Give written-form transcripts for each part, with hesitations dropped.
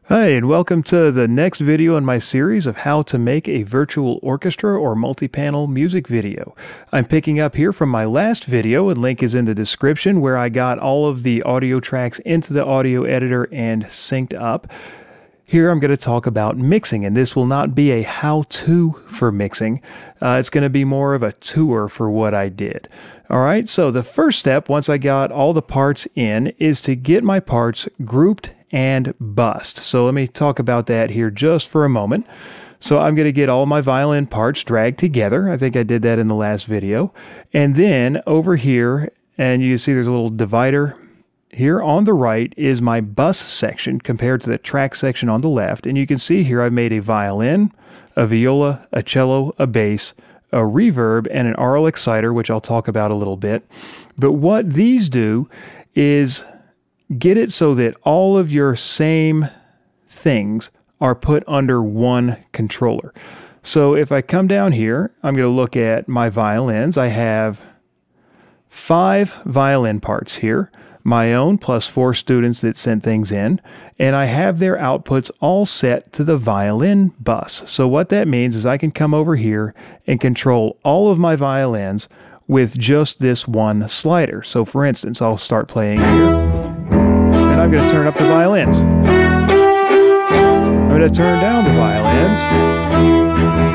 Hi, and welcome to the next video in my series of how to make a virtual orchestra or multi-panel music video. I'm picking up here from my last video, and link is in the description, where I got all of the audio tracks into the audio editor and synced up. Here I'm going to talk about mixing, and this will not be a how-to for mixing. It's going to be more of a tour for what I did. All right, so the first step, once I got all the parts in, is to get my parts grouped and bussed. So let me talk about that here just for a moment. So I'm going to get all my violin parts dragged together. I think I did that in the last video. And then over here, and you see there's a little divider. Here on the right is my bus section compared to the track section on the left. And you can see here I've made a violin, a viola, a cello, a bass, a reverb, and an Aural Exciter, which I'll talk about a little bit. But what these do is get it so that all of your same things are put under one controller. So if I come down here, I'm going to look at my violins. I have 5 violin parts here, my own plus 4 students that sent things in, and I have their outputs all set to the violin bus. So what that means is I can come over here and control all of my violins with just this one slider. So for instance, I'll start playing here. And I'm going to turn up the violins. I'm going to turn down the violins.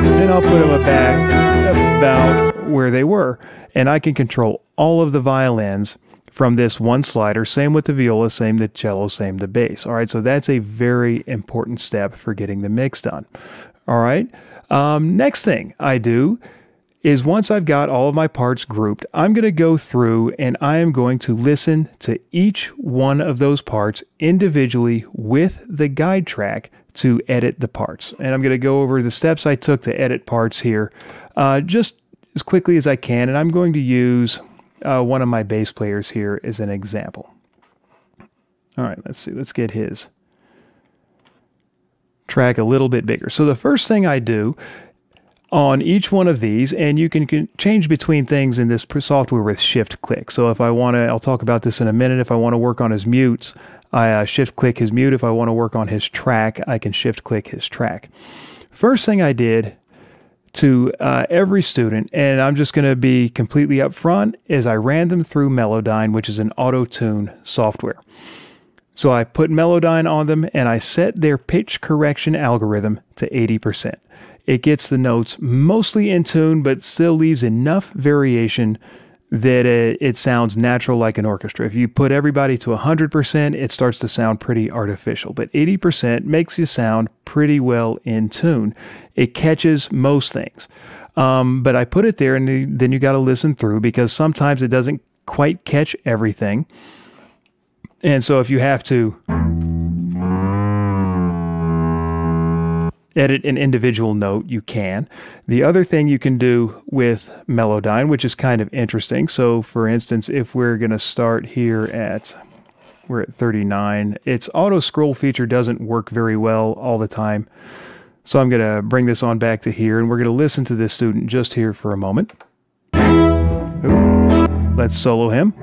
And I'll put them back about where they were. And I can control all of the violins from this one slider. Same with the viola, same the cello, same the bass. All right, so that's a very important step for getting the mix done. All right, next thing I do is once I've got all of my parts grouped, I'm going to go through and I am going to listen to each one of those parts individually with the guide track to edit the parts. And I'm going to go over the steps I took to edit parts here just as quickly as I can. And I'm going to use one of my bass players here as an example. All right, let's see. Let's get his track a little bit bigger. So the first thing I do on each one of these, and you can change between things in this software with shift click. So if I want to, I'll talk about this in a minute, if I want to work on his mutes, I shift click his mute. If I want to work on his track, I can shift click his track. First thing I did to every student, and I'm just going to be completely upfront, is I ran them through Melodyne, which is an auto-tune software. So I put Melodyne on them and I set their pitch correction algorithm to 80%. It gets the notes mostly in tune, but still leaves enough variation that it sounds natural like an orchestra. If you put everybody to 100%, it starts to sound pretty artificial. But 80% makes you sound pretty well in tune. It catches most things. But I put it there, and then you got to listen through, because sometimes it doesn't quite catch everything. And so if you have to edit an individual note, you can. The other thing you can do with Melodyne, which is kind of interesting. So for instance, if we're going to start here we're at 39, its auto scroll feature doesn't work very well all the time. So I'm going to bring this on back to here, and we're going to listen to this student just here for a moment. Ooh, let's solo him.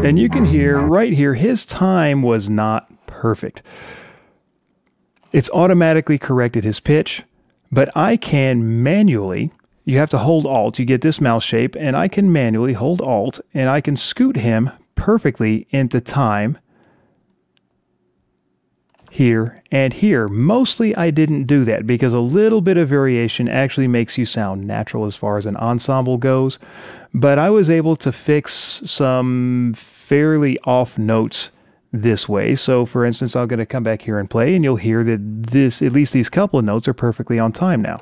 And you can hear right here, his time was not perfect. It's automatically corrected his pitch, but I can manually, you have to hold Alt, you get this mouse shape, and I can manually hold Alt, and I can scoot him perfectly into time here and here. Mostly I didn't do that because a little bit of variation actually makes you sound natural as far as an ensemble goes. But I was able to fix some fairly off notes this way. So for instance, I'm going to come back here and play, and you'll hear that at least these couple of notes are perfectly on time now.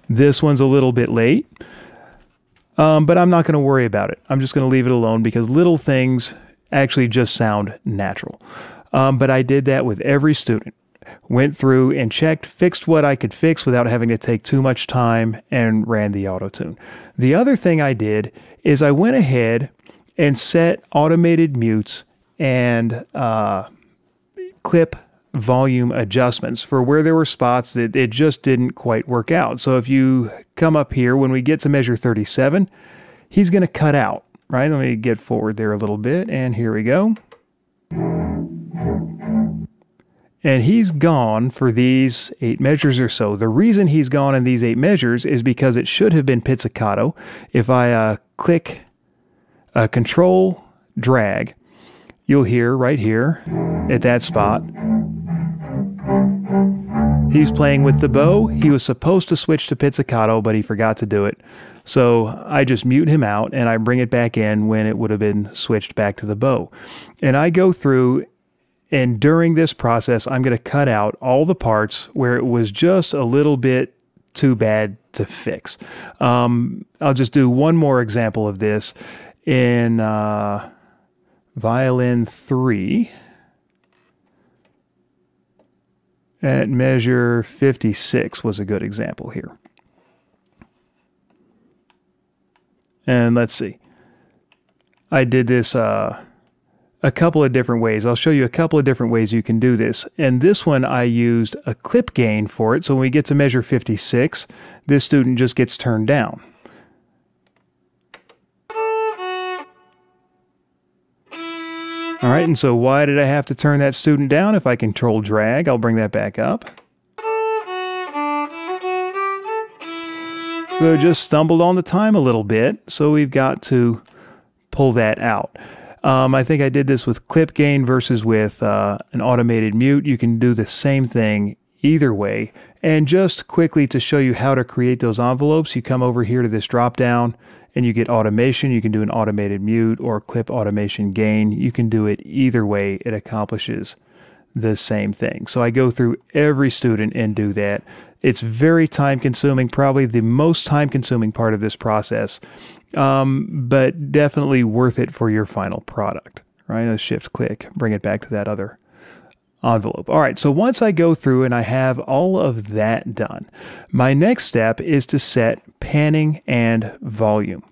This one's a little bit late. But I'm not going to worry about it. I'm just going to leave it alone, because little things actually just sound natural. But I did that with every student. Went through and checked, fixed what I could fix without having to take too much time, and ran the auto-tune. The other thing I did is I went ahead and set automated mutes and clip volume adjustments for where there were spots that it just didn't quite work out. So if you come up here, when we get to measure 37, he's going to cut out, right? Let me get forward there a little bit, and here we go. And he's gone for these 8 measures or so. The reason he's gone in these 8 measures is because it should have been pizzicato. If I click Control, drag, you'll hear right here at that spot, he's playing with the bow. He was supposed to switch to pizzicato, but he forgot to do it. So I just mute him out and I bring it back in when it would have been switched back to the bow. And I go through, and during this process, I'm going to cut out all the parts where it was just a little bit too bad to fix. I'll just do one more example of this in Violin 3 at measure 56 was a good example here. And let's see. I did this a couple of different ways. I'll show you a couple of different ways you can do this. And this one I used a clip gain for it. So when we get to measure 56, this student just gets turned down. All right, and so why did I have to turn that student down? If I control drag, I'll bring that back up. So just stumbled on the time a little bit, so we've got to pull that out. I think I did this with clip gain versus with an automated mute. You can do the same thing either way. And just quickly to show you how to create those envelopes, you come over here to this drop down and you get automation. You can do an automated mute or clip automation gain. You can do it either way. It accomplishes the same thing. So I go through every student and do that. It's very time consuming, probably the most time consuming part of this process, but definitely worth it for your final product, right? A shift click, bring it back to that other envelope. All right, so once I go through and I have all of that done, my next step is to set panning and volume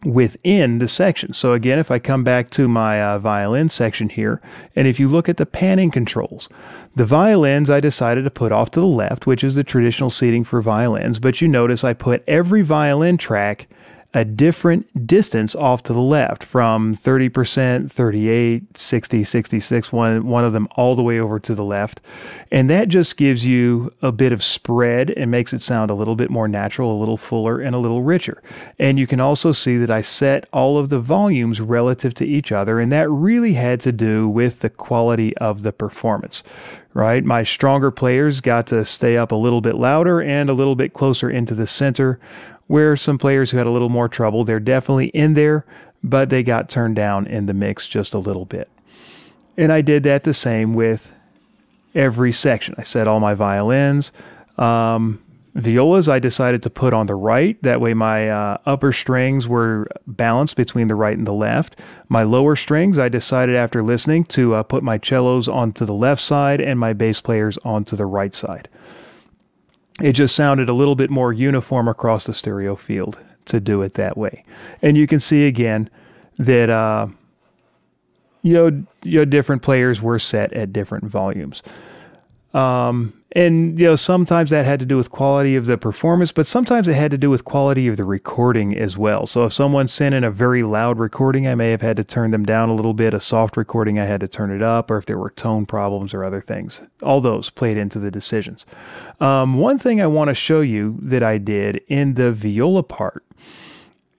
within the section. So again, if I come back to my violin section here, and if you look at the panning controls, the violins I decided to put off to the left, which is the traditional seating for violins, but you notice I put every violin track a different distance off to the left, from 30%, 38, 60, 66, one of them all the way over to the left. And that just gives you a bit of spread and makes it sound a little bit more natural, a little fuller, and a little richer. And you can also see that I set all of the volumes relative to each other, and that really had to do with the quality of the performance, right? My stronger players got to stay up a little bit louder and a little bit closer into the center, where some players who had a little more trouble, they're definitely in there, but they got turned down in the mix just a little bit. And I did that the same with every section. I set all my violins. Violas I decided to put on the right. That way my upper strings were balanced between the right and the left. My lower strings I decided after listening to put my cellos onto the left side and my bass players onto the right side. It just sounded a little bit more uniform across the stereo field to do it that way. And you can see again that different players were set at different volumes. And sometimes that had to do with quality of the performance, but sometimes it had to do with quality of the recording as well. So if someone sent in a very loud recording, I may have had to turn them down a little bit. A soft recording, I had to turn it up, or if there were tone problems or other things. All those played into the decisions. One thing I want to show you that I did in the viola part,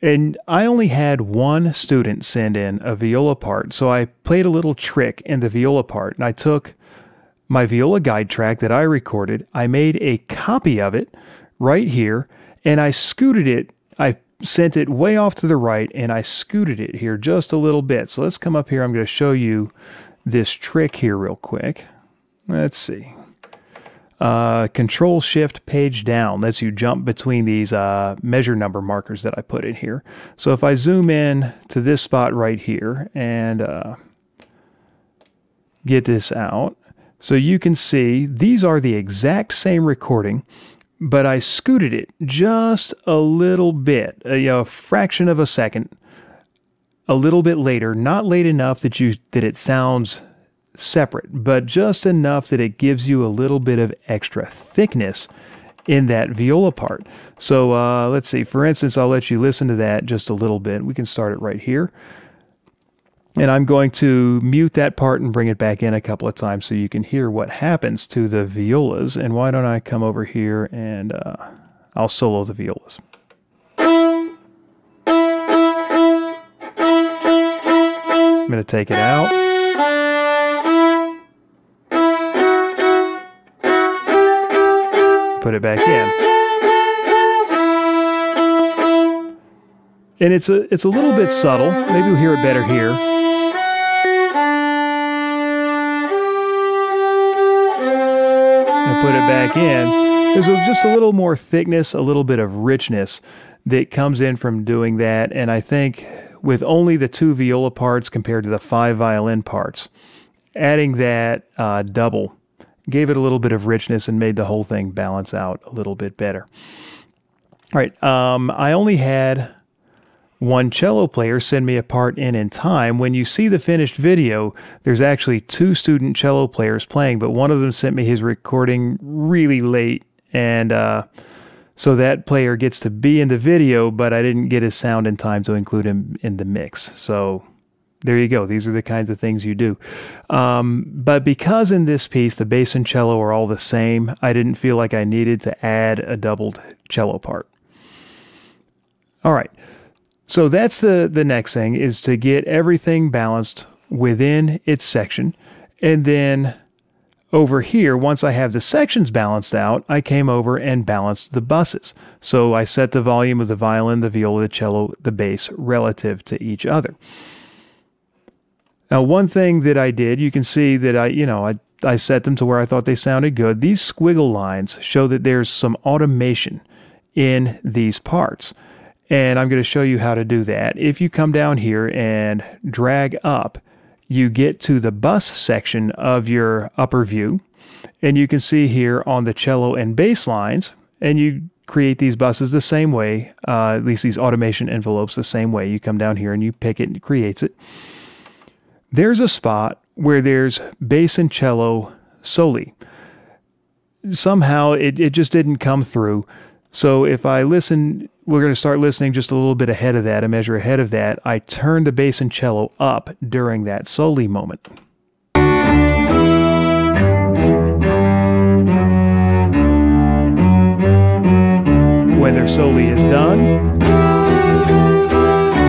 and I only had one student send in a viola part, so I played a little trick in the viola part, and I took my viola guide track that I recorded, I made a copy of it right here, and I scooted it. I sent it way off to the right, and I scooted it here just a little bit. So let's come up here. I'm going to show you this trick here real quick. Let's see. Control Shift page down lets you jump between these measure number markers that I put in here. So if I zoom in to this spot right here and get this out, so you can see these are the exact same recording, but I scooted it just a little bit, a fraction of a second, a little bit later, not late enough that it sounds separate, but just enough that it gives you a little bit of extra thickness in that viola part. So let's see, for instance, I'll let you listen to that just a little bit. We can start it right here. And I'm going to mute that part and bring it back in a couple of times so you can hear what happens to the violas. And why don't I come over here and I'll solo the violas. I'm going to take it out. Put it back in. And it's a little bit subtle. Maybe you'll hear it better here. And put it back in. There's just a little more thickness, a little bit of richness that comes in from doing that. And I think with only the 2 viola parts compared to the 5 violin parts, adding that double gave it a little bit of richness and made the whole thing balance out a little bit better. All right, I only had one cello player send me a part in time. When you see the finished video, there's actually 2 student cello players playing, but one of them sent me his recording really late, and so that player gets to be in the video, but I didn't get his sound in time to include him in the mix. So there you go. These are the kinds of things you do. But because in this piece, the bass and cello are all the same, I didn't feel like I needed to add a doubled cello part. All right. So that's the next thing, is to get everything balanced within its section. And then over here, once I have the sections balanced out, I came over and balanced the buses. So I set the volume of the violin, the viola, the cello, the bass relative to each other. Now, one thing that I did, you can see that I set them to where I thought they sounded good. These squiggle lines show that there's some automation in these parts. And I'm going to show you how to do that. If you come down here and drag up, you get to the bus section of your upper view. And you can see here on the cello and bass lines, and you create these buses the same way, at least these automation envelopes the same way. You come down here and you pick it and it creates it. There's a spot where there's bass and cello soli. Somehow it just didn't come through. So if I listen, we're going to start listening just a little bit ahead of that, a measure ahead of that. I turn the bass and cello up during that soli moment. When their soli is done,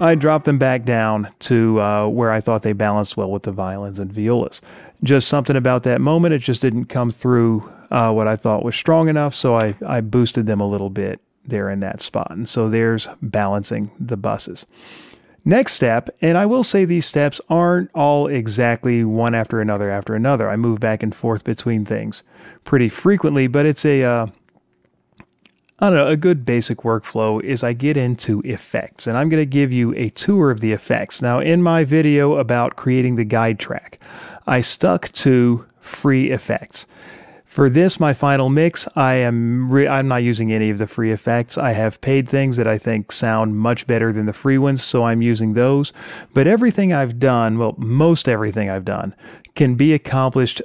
I drop them back down to where I thought they balanced well with the violins and violas. Just something about that moment, it just didn't come through what I thought was strong enough, so I boosted them a little bit there in that spot. And so there's balancing the buses. Next step, and I will say these steps aren't all exactly one after another after another. I move back and forth between things pretty frequently, but it's a good basic workflow is I get into effects, and I'm going to give you a tour of the effects. Now, in my video about creating the guide track, I stuck to free effects. For this, my final mix, I'm not using any of the free effects. I have paid things that I think sound much better than the free ones, so I'm using those. But everything I've done, well, most everything I've done, can be accomplished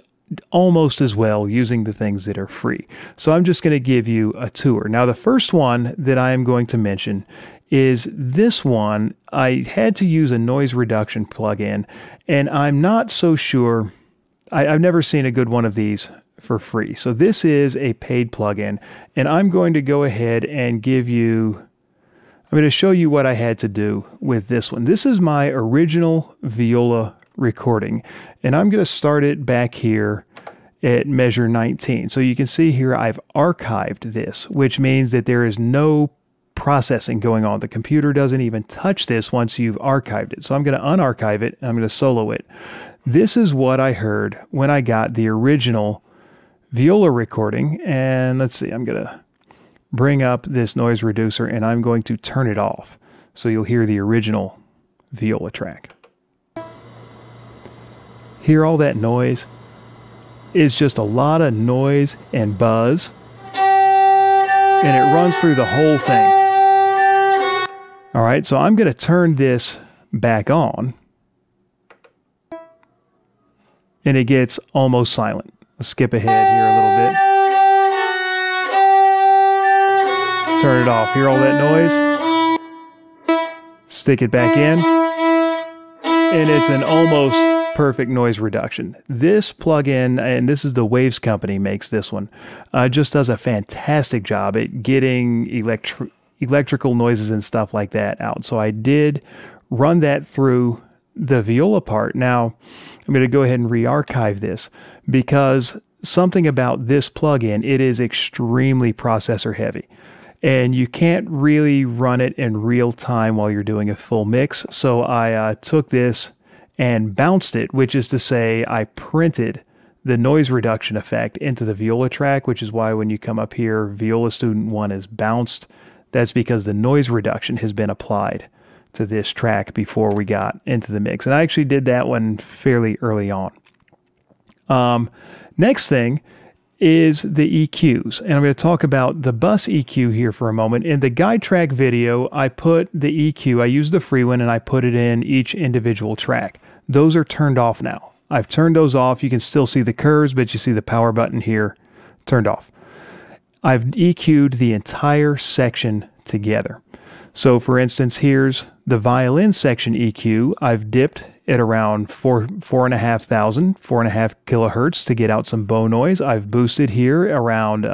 almost as well using the things that are free. So I'm just going to give you a tour. Now, the first one that I am going to mention is this one. I had to use a noise reduction plugin, and I'm not so sure. I've never seen a good one of these for free. So this is a paid plugin, and I'm going to go ahead and I'm going to show you what I had to do with this one. This is my original viola recording, and I'm going to start it back here at measure 19. So you can see here I've archived this, which means that there is no processing going on. The computer doesn't even touch this once you've archived it. So I'm going to unarchive it, and I'm going to solo it. This is what I heard when I got the original viola recording, and let's see, I'm going to bring up this noise reducer, and I'm going to turn it off so you'll hear the original viola track. Hear all that noise? It's just a lot of noise and buzz, and it runs through the whole thing. All right, so I'm going to turn this back on, and it gets almost silent. Let's skip ahead here a little bit. Turn it off. Hear all that noise? Stick it back in, and it's an almost perfect noise reduction. This plugin, and this is the Waves company makes this one, just does a fantastic job at getting electrical noises and stuff like that out. So I did run that through the viola part. Now I'm going to go ahead and re-archive this, because something about this plugin, it is extremely processor heavy. And you can't really run it in real time while you're doing a full mix. So I took this and bounced it, which is to say I printed the noise reduction effect into the viola track, which is why when you come up here, Viola Student 1 is bounced. That's because the noise reduction has been applied to this track before we got into the mix. And I actually did that one fairly early on. Next thing is the EQs, and I'm going to talk about the bus EQ here for a moment. In the guide track video, I put the EQ, I used the free one, and I put it in each individual track. Those are turned off now. I've turned those off. You can still see the curves, but you see the power button here turned off. I've EQ'd the entire section together. So for instance, here's the violin section EQ. I've dipped at around 4,500 kilohertz to get out some bow noise. I've boosted here around,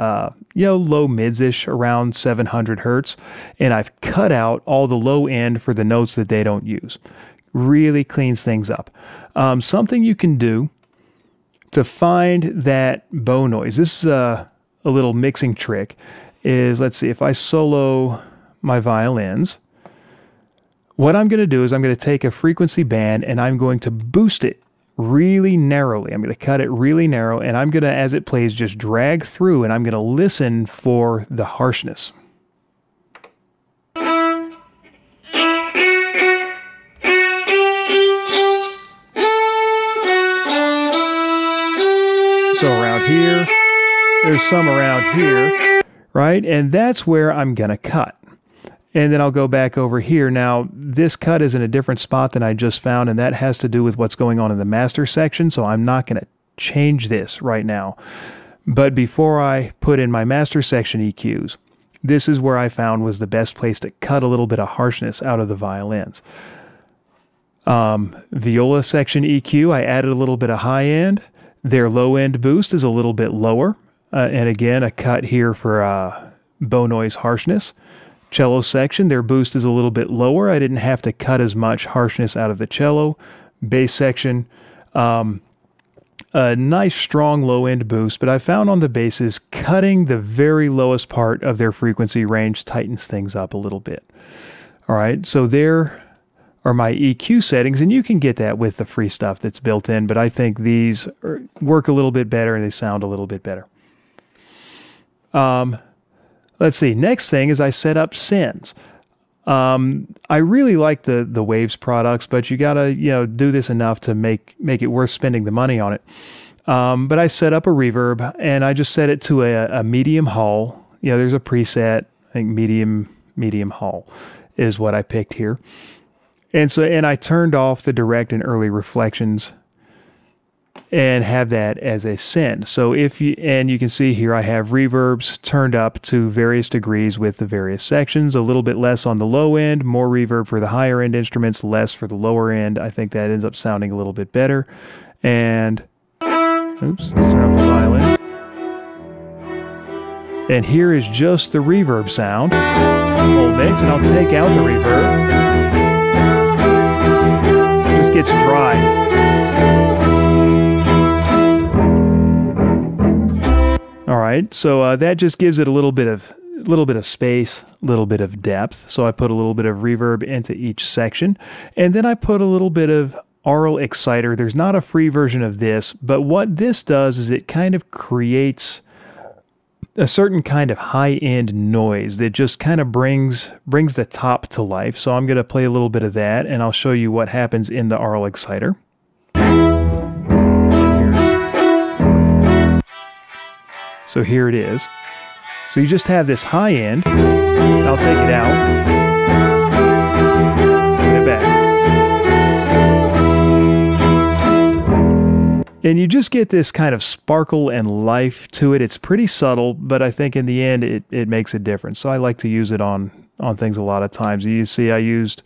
low mids-ish, around 700 hertz. And I've cut out all the low end for the notes that they don't use. Really cleans things up. Something you can do to find that bow noise, this is a little mixing trick, is, let's see, if I solo my violins, what I'm going to do is I'm going to take a frequency band and I'm going to boost it really narrowly. I'm going to cut it really narrow, and I'm going to, as it plays, just drag through, and I'm going to listen for the harshness. So around here, there's some around here, right? And that's where I'm going to cut. And then I'll go back over here. Now, this cut is in a different spot than I just found, and that has to do with what's going on in the master section, so I'm not going to change this right now. But before I put in my master section EQs, this is where I found was the best place to cut a little bit of harshness out of the violins. Viola section EQ, I added a little bit of high end. Their low end boost is a little bit lower. And again, a cut here for bow noise harshness. Cello section, their boost is a little bit lower. I didn't have to cut as much harshness out of the cello. Bass section, a nice strong low end boost, but I found on the basses, cutting the very lowest part of their frequency range tightens things up a little bit. All right, so there are my EQ settings, and you can get that with the free stuff that's built in, but I think these work a little bit better and they sound a little bit better. Let's see, next thing is I set up sends. I really like the Waves products, but you gotta do this enough to make it worth spending the money on it. But I set up a reverb, and I just set it to a medium hall. There's a preset, I think medium hall is what I picked here. And I turned off the direct and early reflections and have that as a send. So you can see here I have reverbs turned up to various degrees with the various sections, a little bit less on the low end, more reverb for the higher end instruments, less for the lower end. I think that ends up sounding a little bit better. And oops, let's turn off the violin. And here is just the reverb sound, whole mix, and I'll take out the reverb. It just gets dry. All right, so that just gives it a little bit of space, a little bit of depth. So I put a little bit of reverb into each section, and then I put a little bit of Aural Exciter. There's not a free version of this, but what this does is it kind of creates a certain kind of high-end noise that just kind of brings the top to life. So I'm going to play a little bit of that, and I'll show you what happens in the Aural Exciter. So here it is. So you just have this high end. I'll take it out. Put it back. And you just get this kind of sparkle and life to it. It's pretty subtle, but I think in the end it makes a difference. So I like to use it on things a lot of times. You see I used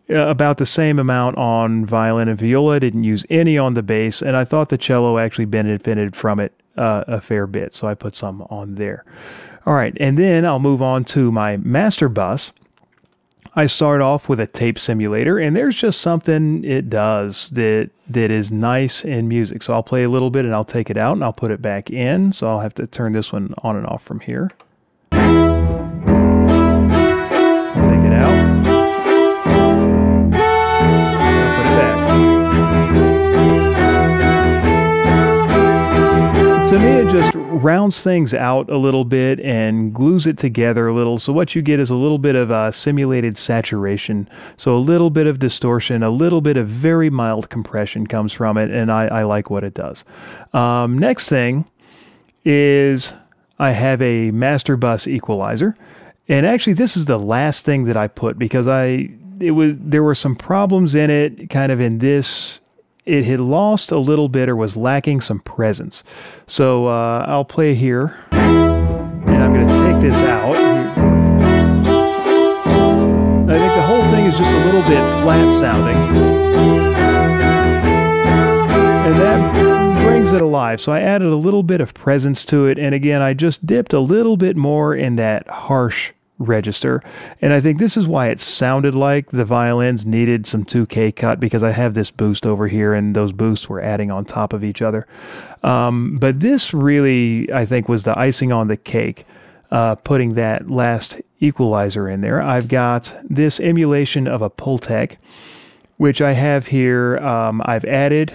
about the same amount on violin and viola. I didn't use any on the bass, and I thought the cello actually benefited from it a fair bit, so I put some on there. All right, and then I'll move on to my master bus. I start off with a tape simulator, and there's just something it does that is nice in music. So I'll play a little bit, and I'll take it out, and I'll put it back in. So I'll have to turn this one on and off from here. Take it out. I'll put it back. To me, it just rounds things out a little bit and glues it together a little. So what you get is a little bit of simulated saturation. So a little bit of distortion, a little bit of very mild compression comes from it, and I like what it does. Next thing is I have a master bus equalizer. And actually this is the last thing that I put because there were some problems in it, kind of in this. It had lost a little bit or was lacking some presence. So I'll play here, and I'm going to take this out. I think the whole thing is just a little bit flat sounding, and that brings it alive. So I added a little bit of presence to it, and again, I just dipped a little bit more in that harsh register, and I think this is why it sounded like the violins needed some 2K cut, because I have this boost over here and those boosts were adding on top of each other. But this really, I think, was the icing on the cake, putting that last equalizer in there. I've got this emulation of a Pultec, which I have here. I've added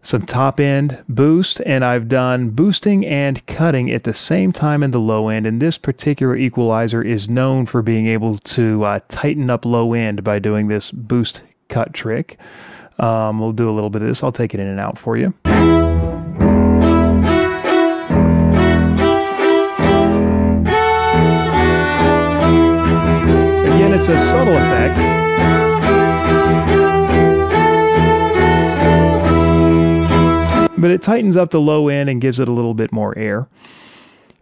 some top end boost, and I've done boosting and cutting at the same time in the low end, and this particular equalizer is known for being able to tighten up low end by doing this boost cut trick. We'll do a little bit of this. I'll take it in and out for you. Again, it's a subtle effect. But it tightens up the low end and gives it a little bit more air.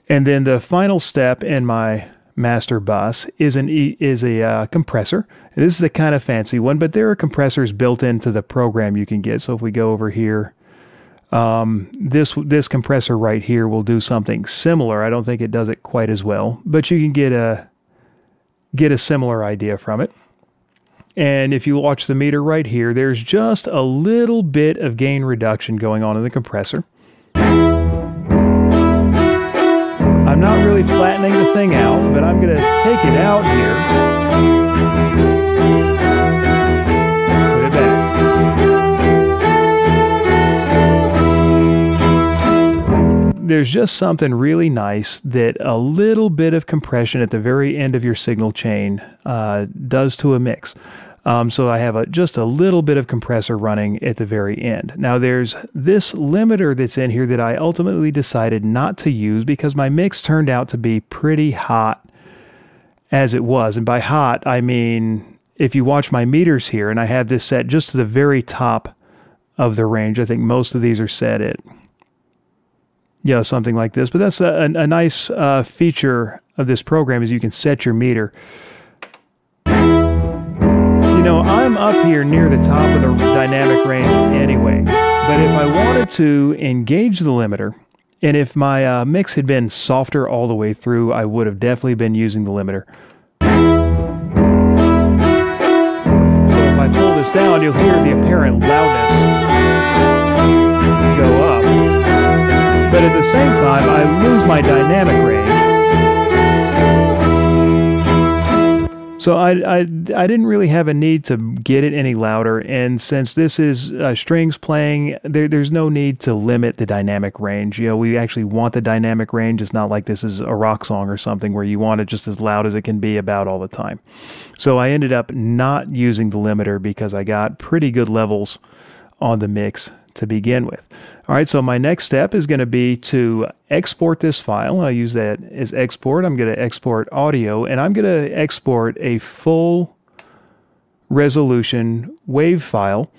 And then the final step in my master bus is a compressor. And this is a kind of fancy one, but there are compressors built into the program you can get. So if we go over here, this compressor right here will do something similar. I don't think it does it quite as well, but you can get a similar idea from it. And if you watch the meter right here, there's just a little bit of gain reduction going on in the compressor. I'm not really flattening the thing out, but I'm going to take it out here. Put it back. There's just something really nice that a little bit of compression at the very end of your signal chain does to a mix. So I have just a little bit of compressor running at the very end. Now there's this limiter that's in here that I ultimately decided not to use because my mix turned out to be pretty hot as it was. And by hot, I mean, if you watch my meters here, and I have this set just to the very top of the range. I think most of these are set at, yeah, something like this. But that's a nice feature of this program is you can set your meter. You know, I'm up here near the top of the dynamic range anyway, but if I wanted to engage the limiter, and if my mix had been softer all the way through, I would have definitely been using the limiter. So if I pull this down, you'll hear the apparent loudness go up, but at the same time, I lose my dynamic range. So I didn't really have a need to get it any louder, and since this is strings playing, there's no need to limit the dynamic range. You know, we actually want the dynamic range. It's not like this is a rock song or something where you want it just as loud as it can be about all the time. So I ended up not using the limiter because I got pretty good levels on the mix to begin with. All right, so my next step is going to be to export this file. I use that as export. I'm going to export audio, and I'm going to export a full resolution wave file.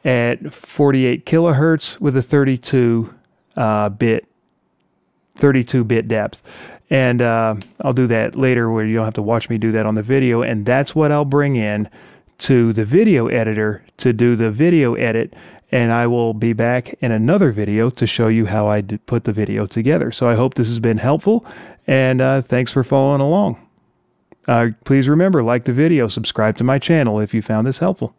at 48 kilohertz with a 32-bit depth. And I'll do that later where you don't have to watch me do that on the video. And that's what I'll bring in to the video editor to do the video edit. And I will be back in another video to show you how I put the video together. So I hope this has been helpful, and thanks for following along. Please remember, like the video, subscribe to my channel if you found this helpful.